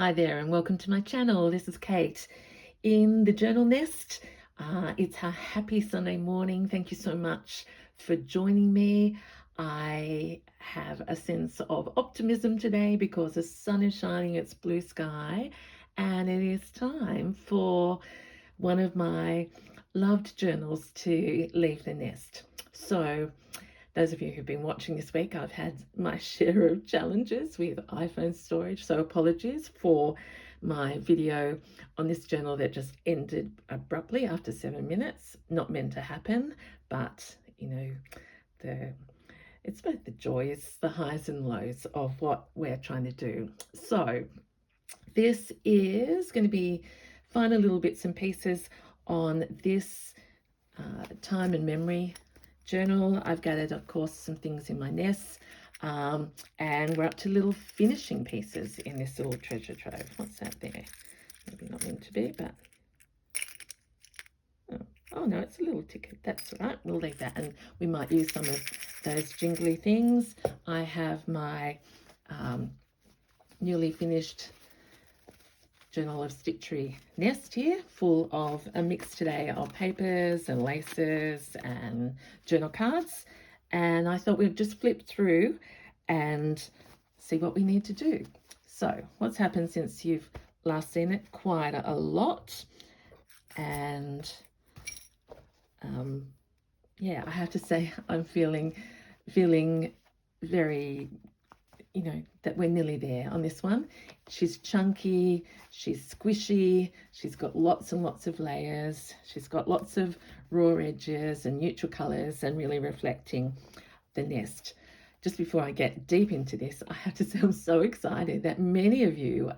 Hi there and welcome to my channel. This is Kate in the Journal Nest. It's a happy Sunday morning. Thank you so much for joining me. I have a sense of optimism today because the sun is shining, it's blue sky, and it is time for one of my loved journals to leave the nest. So those of you who've been watching this week, I've had my share of challenges with iPhone storage, so apologies for my video on this journal that just ended abruptly after 7 minutes. Not meant to happen, but you know, it's both the joys, the highs and lows of what we're trying to do. So this is going to be final little bits and pieces on this time and memory journal. I've gathered, of course, some things in my nest, and we're up to little finishing pieces in this little treasure trove. What's that there? Maybe not meant to be, but oh no, it's a little ticket. That's right, we'll leave that, and we might use some of those jingly things. I have my newly finished Journal of Stitchery nest here, full of a mix today of papers and laces and journal cards, and I thought we'd just flip through and see what we need to do. So what's happened since you've last seen it? Quite a lot, and yeah, I have to say I'm feeling very, that we're nearly there on this one. She's chunky, she's squishy, she's got lots and lots of layers, she's got lots of raw edges and neutral colors and really reflecting the nest. Just before I get deep into this, I have to say I'm so excited that many of you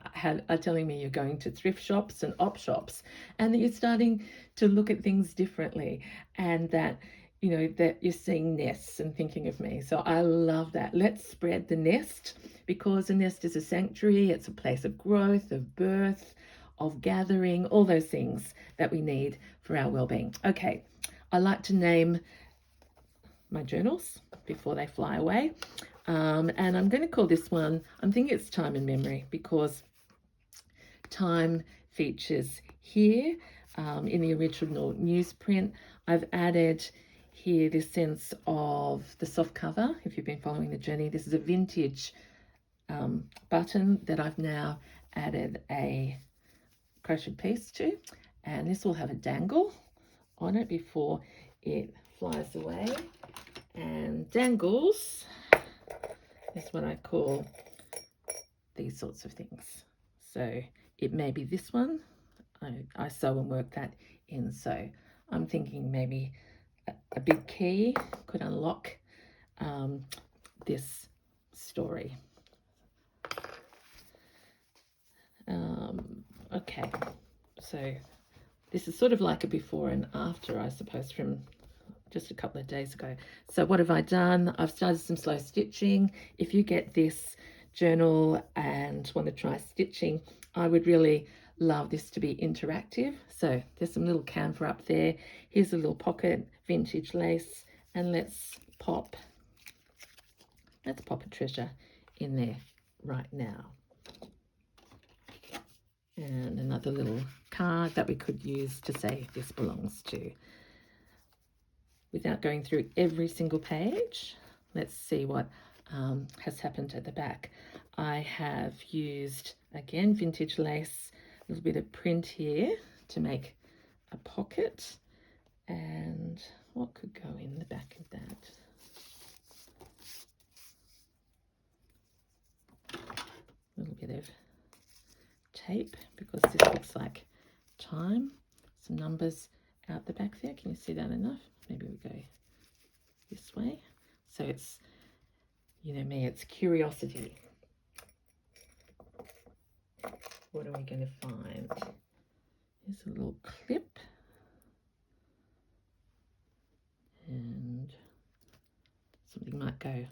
are telling me you're going to thrift shops and op shops and that you're starting to look at things differently, and that that you're seeing nests and thinking of me. So I love that. Let's spread the nest, because a nest is a sanctuary. It's a place of growth, of birth, of gathering, all those things that we need for our well-being. Okay, I like to name my journals before they fly away. And I'm going to call this one, I'm thinking it's Time and Memory, because time features here in the original newsprint. I've added here this sense of the soft cover. If you've been following the journey, this is a vintage button that I've now added a crochet piece to, and this will have a dangle on it before it flies away. And dangles is what I call these sorts of things. So it may be this one. I sew and work that in, so I'm thinking maybe a big key could unlock this story. Okay, so this is sort of like a before and after, I suppose, from just a couple of days ago. So what have I done? I've started some slow stitching. If you get this journal and want to try stitching, I would really love this to be interactive. So there's some little canvas up there. Here's a little pocket, vintage lace, and let's pop a treasure in there right now. And another little card that we could use to say this belongs to. Without going through every single page, let's see what has happened at the back. I have used, again, vintage lace, a little bit of print here to make a pocket. And what could go in the back of that? A little bit of tape, because this looks like time. Some numbers out the back there. Can you see that enough? Maybe we go this way. So it's, me, it's curiosity. What are we going to find? Here's a little clip. And something might go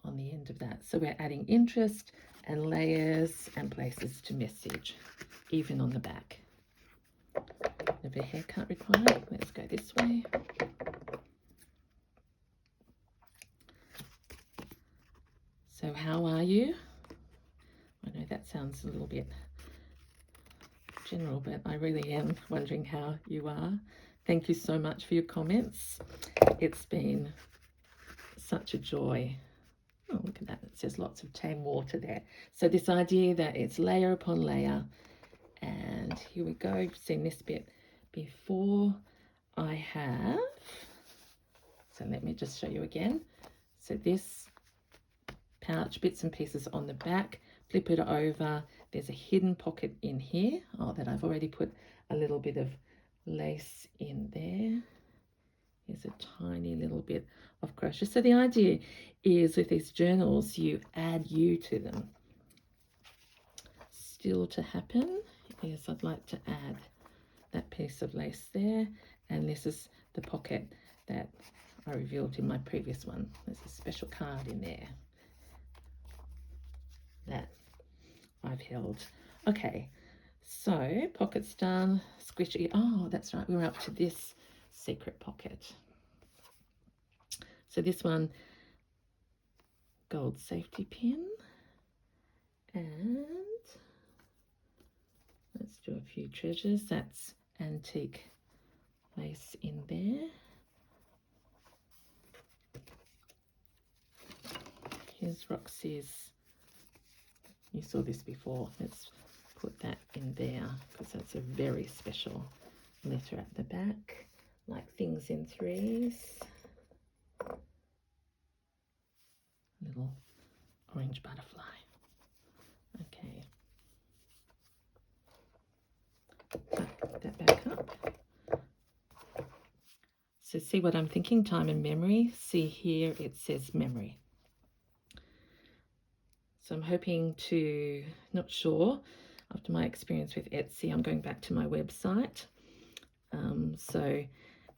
on the end of that. So we're adding interest and layers and places to message, even on the back. Of a haircut required. Let's go this way. So how are you? I know that sounds a little bit general, but I really am wondering how you are. Thank you so much for your comments. It's been such a joy. Oh, look at that. It says lots of tame water there. So this idea that it's layer upon layer. And here we go. You've seen this bit before. I have, so let me just show you again. So this pouch, bits and pieces on the back, flip it over. There's a hidden pocket in here. Oh, that I've already put a little bit of lace in there. Here's a tiny little bit of crochet. So the idea is with these journals, you add you to them. Still to happen is I'd like to add that piece of lace there, and this is the pocket that I revealed in my previous one. There's a special card in there that I've held. Okay, so pocket's done, squishy. Oh, that's right, we're up to this secret pocket. So this one, gold safety pin, and let's do a few treasures. That's antique lace in there. Here's Roxy's, you saw this before. Let's put that in there because that's a very special letter at the back, like things in threes. Little orange butterfly. Okay. Put that back up. So see what I'm thinking, time and memory. See here it says memory. So I'm hoping to, not sure, after my experience with Etsy, I'm going back to my website. So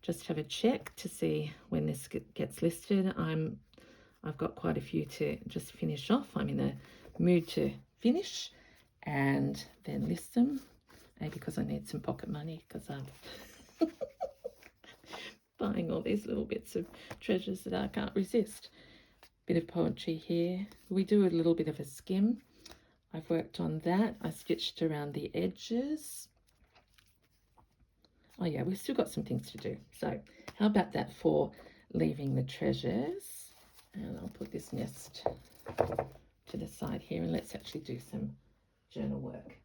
just have a check to see when this gets listed. I've got quite a few to just finish off. I'm in a mood to finish and then list them. Maybe because I need some pocket money because I'm buying all these little bits of treasures that I can't resist. Bit of poetry here. We do a little bit of a skim. I've worked on that. I stitched around the edges. Oh yeah, we've still got some things to do. So how about that for leaving the treasures? And I'll put this nest to the side here and let's actually do some journal work.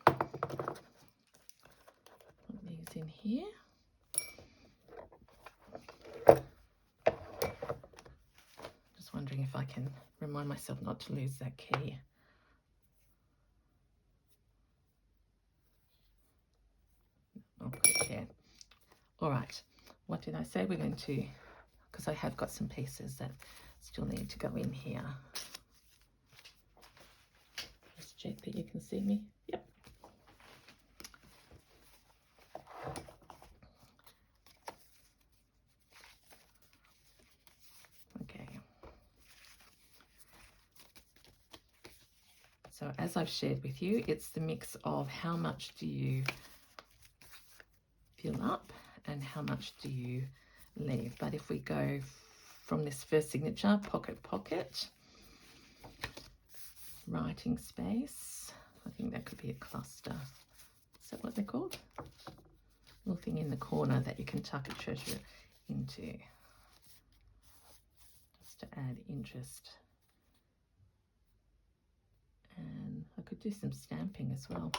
Put these in here. Just wondering if I can remind myself not to lose that key. I'll put it there. All right, what did I say? We're going to, because I have got some pieces that still need to go in here. Just check that you can see me. Yep. Okay. So as I've shared with you, it's the mix of how much do you fill up and how much do you leave. But if we go from this first signature, pocket, pocket, writing space, I think that could be a cluster. Is that what they're called? Little thing in the corner that you can tuck a treasure into, just to add interest. And I could do some stamping as well.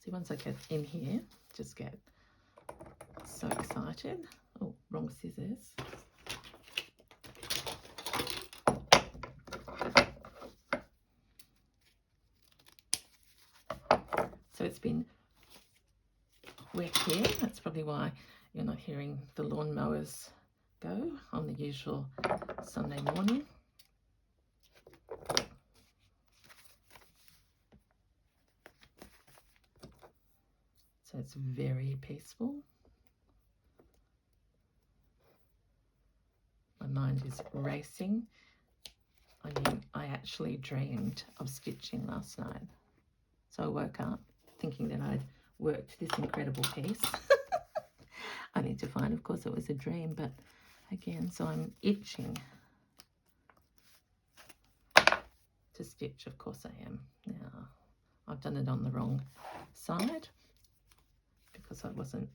See, once I get in here, just get so excited. Oh, wrong scissors. So it's been wet here. That's probably why you're not hearing the lawnmowers go on the usual Sunday morning. So it's very peaceful. My mind is racing. I mean, I actually dreamed of stitching last night. So I woke up thinking that I'd worked this incredible piece. I need to find, of course, it was a dream, but again, so I'm itching to stitch. Of course I am. Now, I've done it on the wrong side because I wasn't,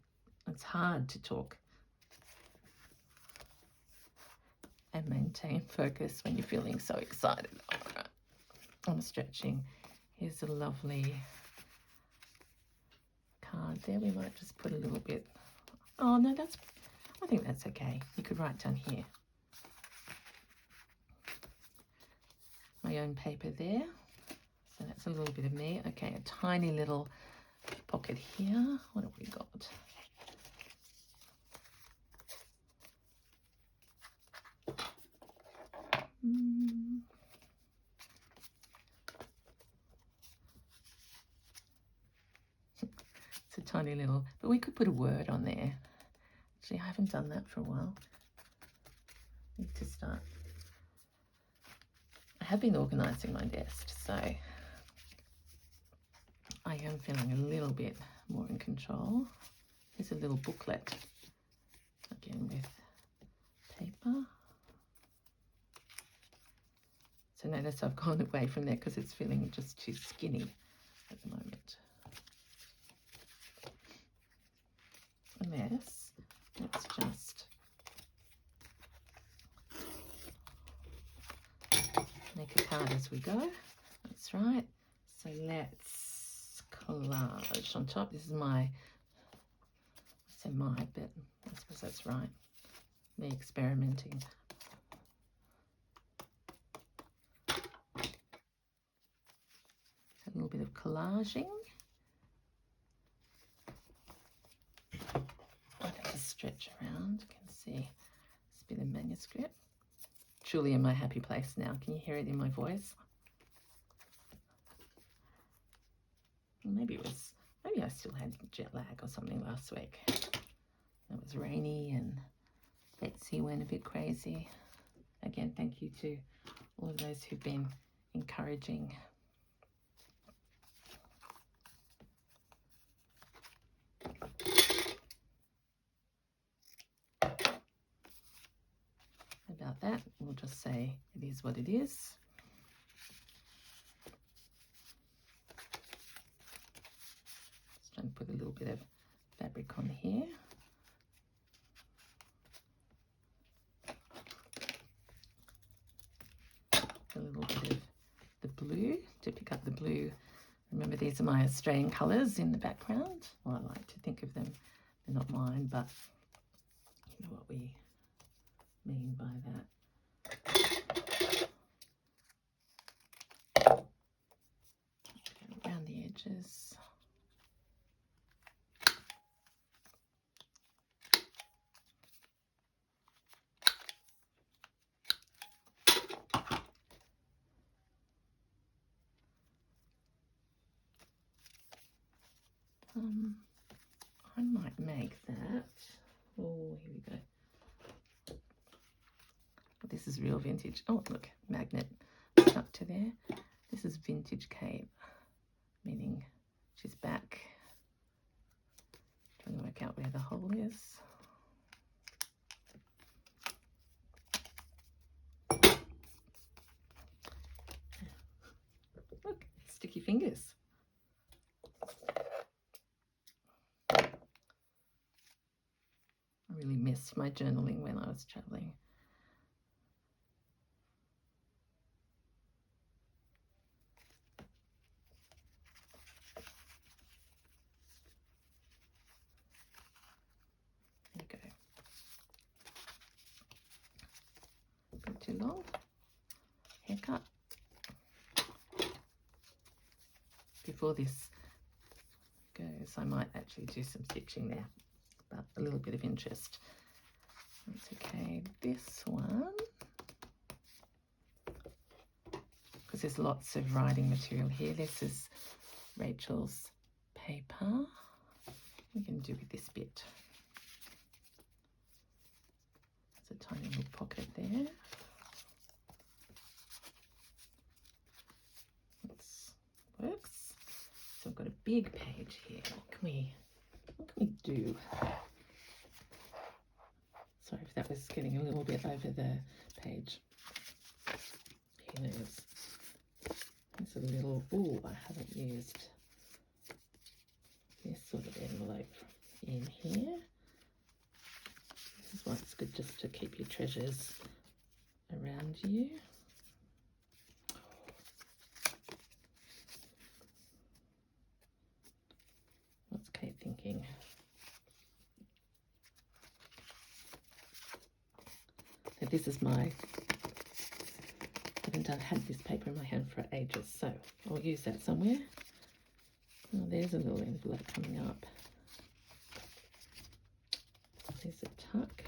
it's hard to talk and maintain focus when you're feeling so excited. All right, I'm stretching. Here's a lovely card there. We might just put a little bit. Oh no, I think that's okay. You could write down here. My own paper there. So that's a little bit of me. Okay, a tiny little pocket here. What have we got? It's a tiny little, but we could put a word on there. Actually, I haven't done that for a while. Need to start. I have been organising my desk, so I am feeling a little bit more in control. Here's a little booklet, again with paper. So notice I've gone away from there because it's feeling just too skinny at the moment. A mess. Let's just make a card as we go. That's right. So let's collage on top. This is my, I say my, but I suppose that's right. Me experimenting. A little bit of collaging. I have to stretch around. You can see this bit of manuscript. Truly in my happy place now. Can you hear it in my voice? Maybe I still had jet lag or something last week. It was rainy and Betsy went a bit crazy. Again, thank you to all of those who've been encouraging. About that, we'll just say it is what it is. Just trying to put a little bit of fabric on here. A little bit of the blue to pick up the blue. Remember, these are my Australian colours in the background. Well, I like to think of them. They're not mine, but you know what we mean by that. Around the edges. I might make that. Oh, here we go. This is real vintage. Oh, look, magnet stuck to there. This is vintage Kate, meaning she's back. Trying to work out where the hole is. Look, sticky fingers. I really missed my journaling when I was traveling. There you go. A bit too long. Haircut. Before this goes, I might actually do some stitching there, but a little bit of interest. That's okay. This one, because there's lots of writing material here. This is Rachel's paper. We can do with this bit. There's a tiny little pocket there. That works. So I've got a big page here. What can we do? Sorry if that was getting a little bit over the page. Here it is. oh, I haven't used this sort of envelope in here. This is why it's good just to keep your treasures around you. What's Kate thinking? So this is my, I haven't had this paper in my hand for ages, so I'll use that somewhere. Oh, there's a little envelope coming up. There's a tuck.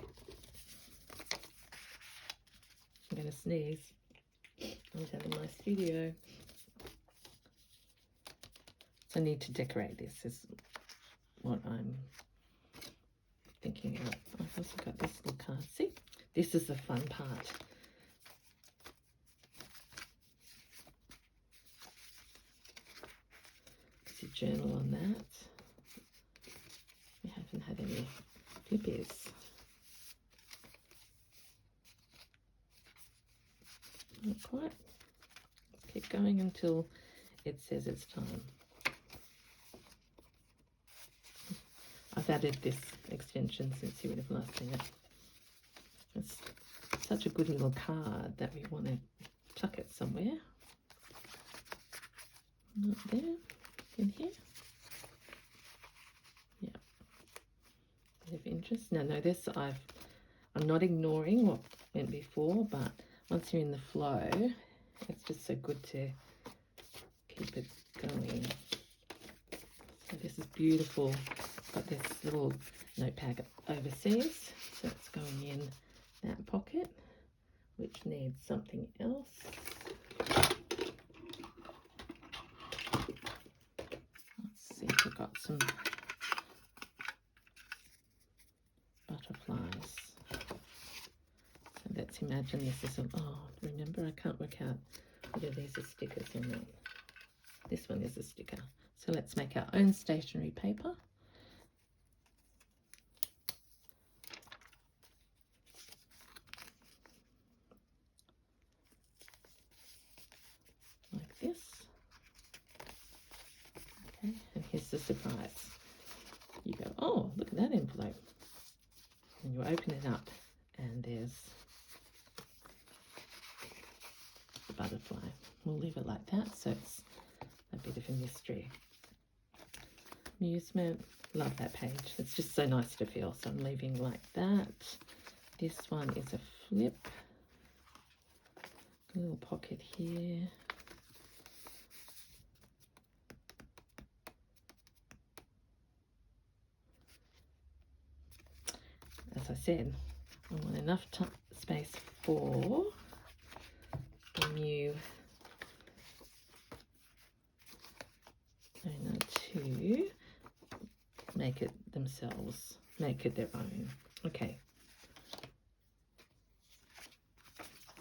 I'm going to sneeze. I'm down in my studio. So I need to decorate this, is what I'm thinking of. I've also got this little card. See, this is the fun part. There's a journal on that. We haven't had any flippies. Not quite. Let's keep going until it says it's time. I've added this extension since you would have last seen it. It's such a good little card that we want to tuck it somewhere. Not there, in here. Yeah. Bit of interest. Now notice I'm not ignoring what went before, but once you're in the flow, it's just so good to keep it going. So this is beautiful. Got this little notepad overseas, so it's going in that pocket, which needs something else. Let's see if we've got some butterflies. So let's imagine this is remember I can't work out whether these are stickers or not. This one is a sticker. So let's make our own stationery paper. Like this. Okay, and here's the surprise. You go, oh, look at that envelope. And you open it up and there's the butterfly. We'll leave it like that so it's a bit of a mystery. Amusement, love that page. It's just so nice to feel, so I'm leaving like that. This one is a flip. A little pocket here. As I said, I want enough space for the new owner to make it themselves, make it their own. Okay.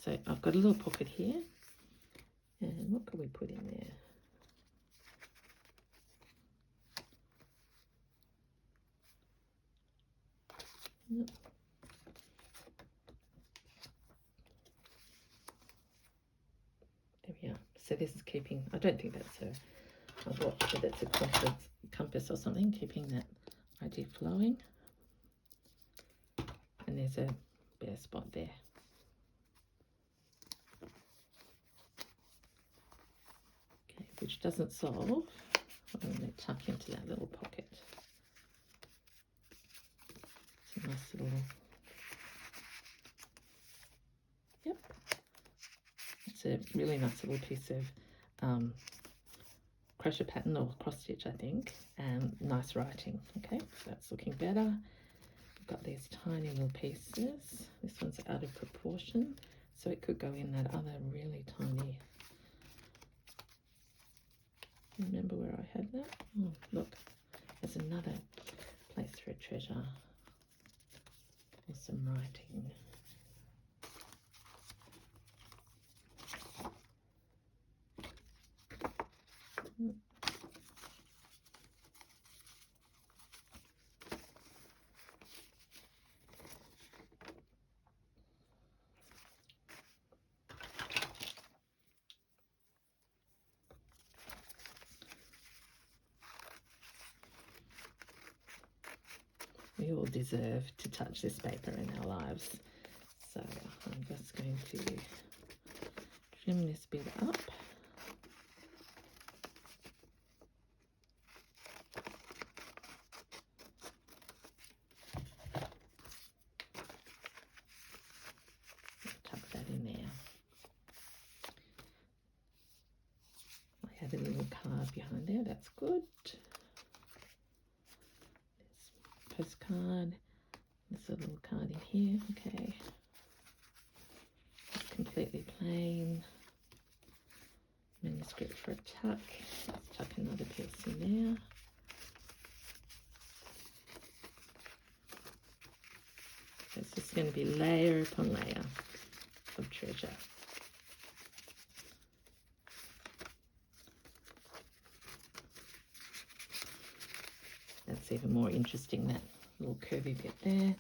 So I've got a little pocket here. And what can we put in there? Nope. There we are. So this is keeping, I don't think that's a watch, but that's a compass or something, keeping that idea flowing. And there's a bare spot there. Okay, which doesn't solve. I'm going to tuck into that little pocket. It's a nice little, yep. It's a really nice little piece of crochet pattern or cross stitch, I think, and nice writing. Okay, so that's looking better. I've got these tiny little pieces. This one's out of proportion, so it could go in that other really tiny. Remember where I had that? Oh, look, there's another place for a treasure or some writing. We all deserve to touch this paper in our lives. So I'm just going to trim this bit up. Tuck that in there. I have a little card behind there, that's good. Postcard. There's a little card in here. Okay. It's completely plain. Manuscript for a tuck. Let's tuck another piece in there. So it's just going to be layer upon layer of treasure. That's even more interesting, that little curvy bit there.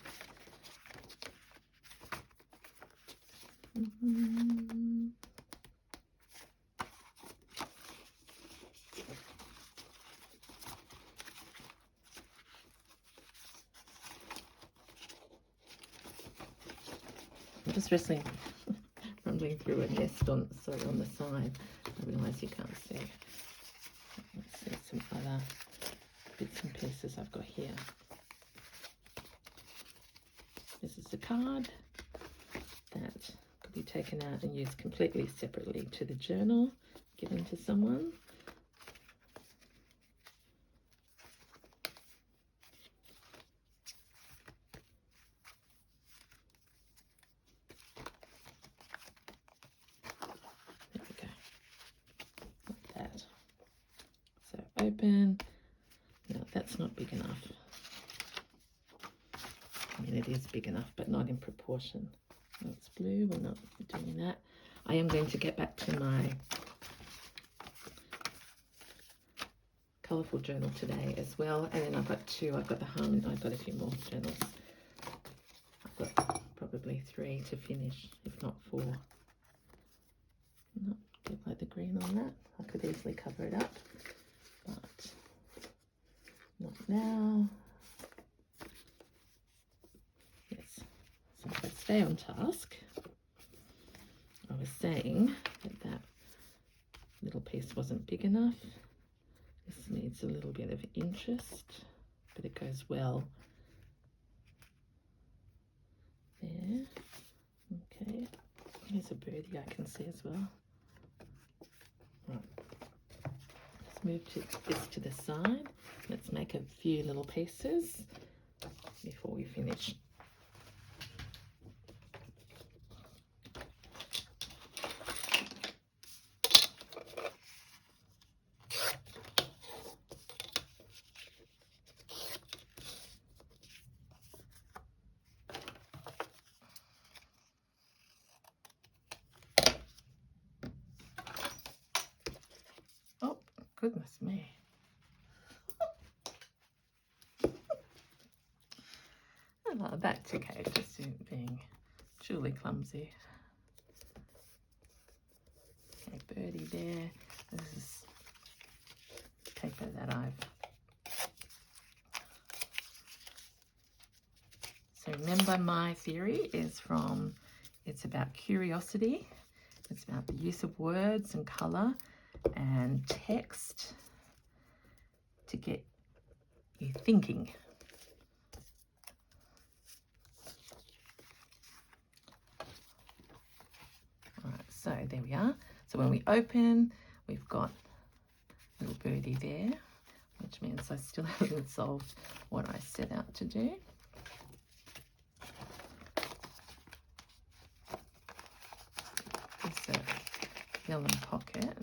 I'm just rumbling through a nest on the side. I realise you can't see. Let's see some other bits and pieces I've got here. This is a card that could be taken out and used completely separately to the journal, given to someone. There we go. Like that. So open. No, that's not big enough. I mean, it is big enough, but not in proportion. That's blue, we're not doing that. I am going to get back to my colourful journal today as well. And then I've got the Harmony, I've got a few more journals. I've got probably 3 to finish, if not 4. Not get like the green on that. I could easily cover it up, but not now. Yes, so if I stay on task, I was saying that little piece wasn't big enough. This needs a little bit of interest, but it goes well there. Okay, here's a birdie I can see as well. Right. Let's move this to the side. Let's make a few little pieces before we finish. Oh, goodness me. Oh, that's okay, just being truly clumsy. Okay, birdie there. This is paper that So remember, my theory is it's about curiosity. It's about the use of words and colour and text to get you thinking. All right, so there we are. So when we open, we've got a little birdie there, which means I still haven't solved what I set out to do. It's a vellum pocket.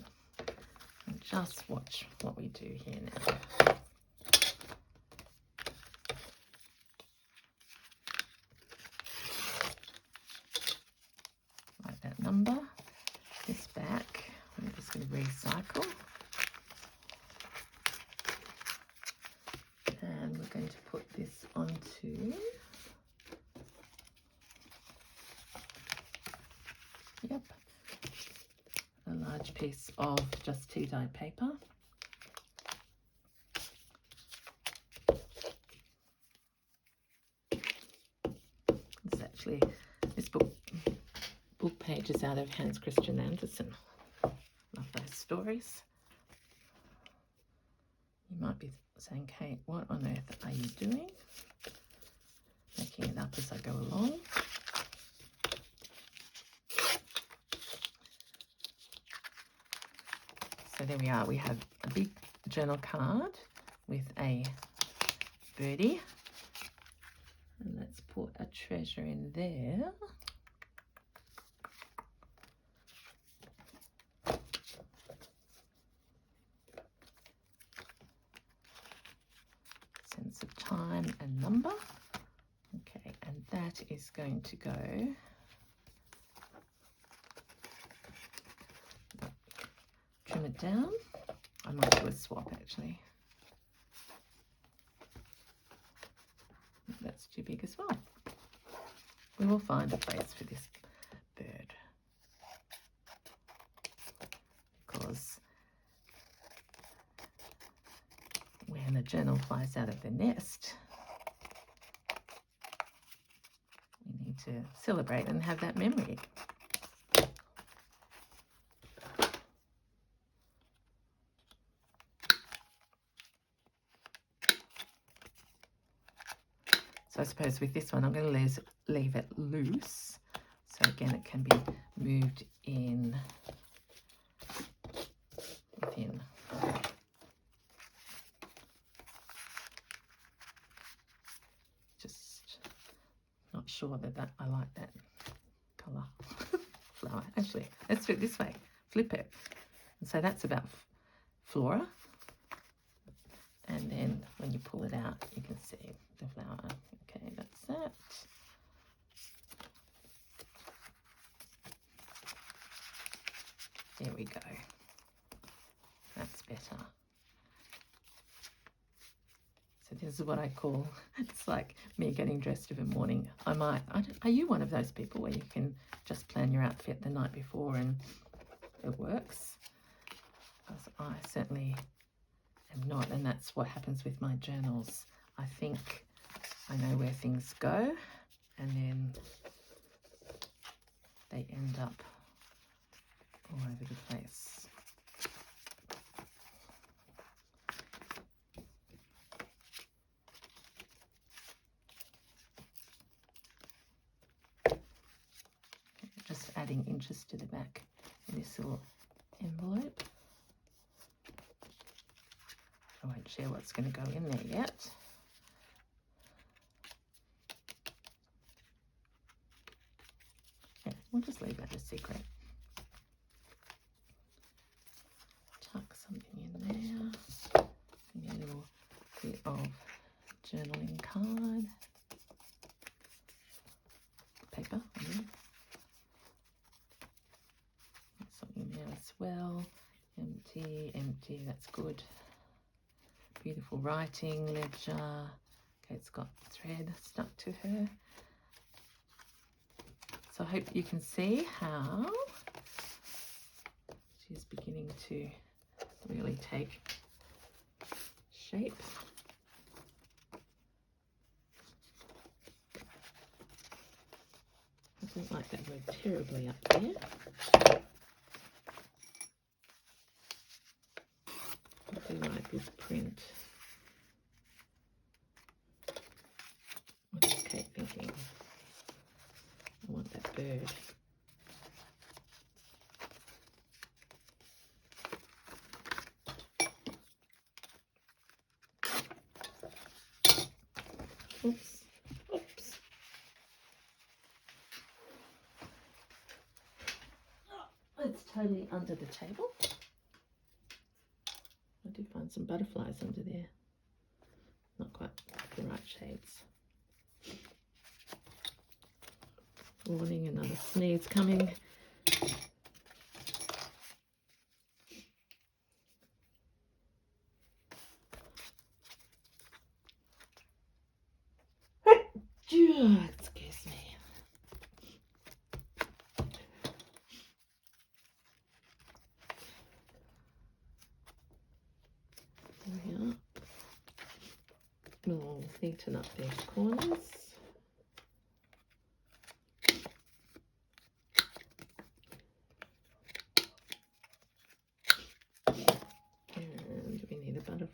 And just watch what we do here now. Write that number. This back, I'm just going to recycle. And we're going to put this onto, yep, a large piece of just tea dyed paper. actually, this book page is out of Hans Christian Andersen. Love those stories. You might be saying, Kate, what on earth are you doing? Making it up as I go along. So there we are. We have a big journal card with a birdie. And let's put a treasure in there. Sense of time and number. Okay, and that is going to go trim it down. I might do a swap actually. That's too big as well. We will find a place for this bird because when a journal flies out of the nest, we need to celebrate and have that memory. So I suppose with this one, I'm going to leave it loose. So again, it can be moved in within. Just not sure that I like that colour flower. Actually, let's do it this way. Flip it. And so that's about flora. And then when you pull it out, you can see the flower. Okay, that's that. There we go. That's better. So this is what I call, it's like me getting dressed of a morning. Are you one of those people where you can just plan your outfit the night before and it works? Because I certainly am not, and that's what happens with my journals. I think I know where things go, and then they end up all over the place. Just adding inches to the back of this little envelope. I won't share what's going to go in there yet. Yeah, we'll just leave that a secret. Tuck something in there. A little bit of journaling card. Paper, I mean. Something there as well. Empty, empty, that's good. Beautiful writing, ledger. Kate's got thread stuck to her. So I hope you can see how she's beginning to really take shape. I don't like that word terribly up there. I do like this print. What is Kate thinking? I want that bird. Oops. Oops. Oh, it's totally under the table. I did find some butterflies under there. Not quite the right shades. Warning, another sneeze coming. Excuse me. There we are. We'll neaten up their corners.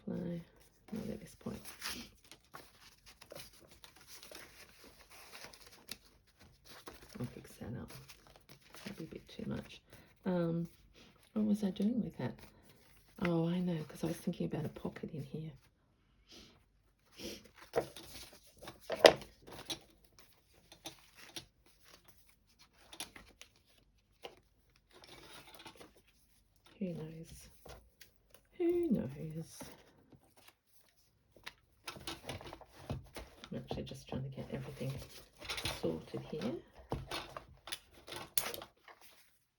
butterfly, not at this point. I'll fix that up. That'd be a bit too much. What was I doing with that? Oh, I know, because I was thinking about a pocket in here. Who knows? Who knows? I'm actually just trying to get everything sorted here.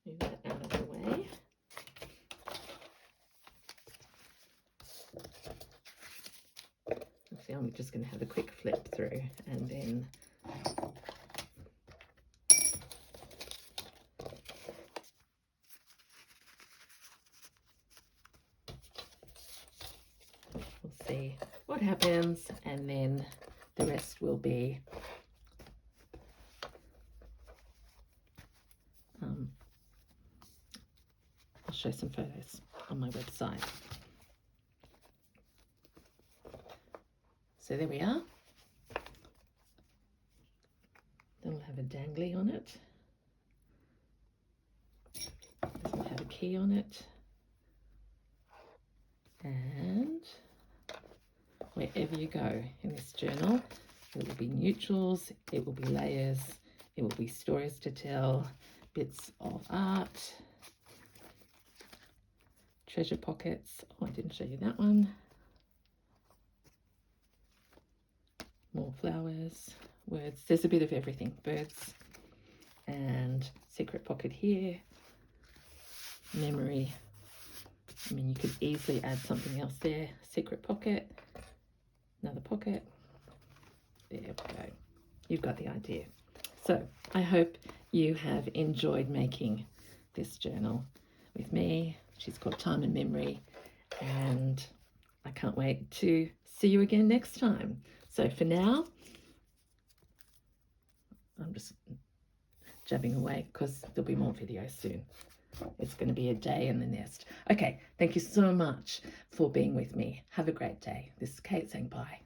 Move that out of the way. Actually, I'm just going to have a quick flip through and then we'll see what happens, and then the rest will be I'll show some photos on my website. So there we are. Then we'll have a dangly on it. This will have a key on it. And wherever you go in this journal, it will be neutrals, it will be layers, it will be stories to tell, bits of art, treasure pockets. Oh, I didn't show you that one. More flowers, words. There's a bit of everything. Birds and secret pocket here. Memory. I mean, you could easily add something else there. Secret pocket. Another pocket. There we go. You've got the idea. So I hope you have enjoyed making this journal with me. She's called Time and Memory, and I can't wait to see you again next time. So for now, I'm just jabbing away because there'll be more videos soon. It's going to be a day in the nest. Okay, thank you so much for being with me. Have a great day. This is Kate saying bye.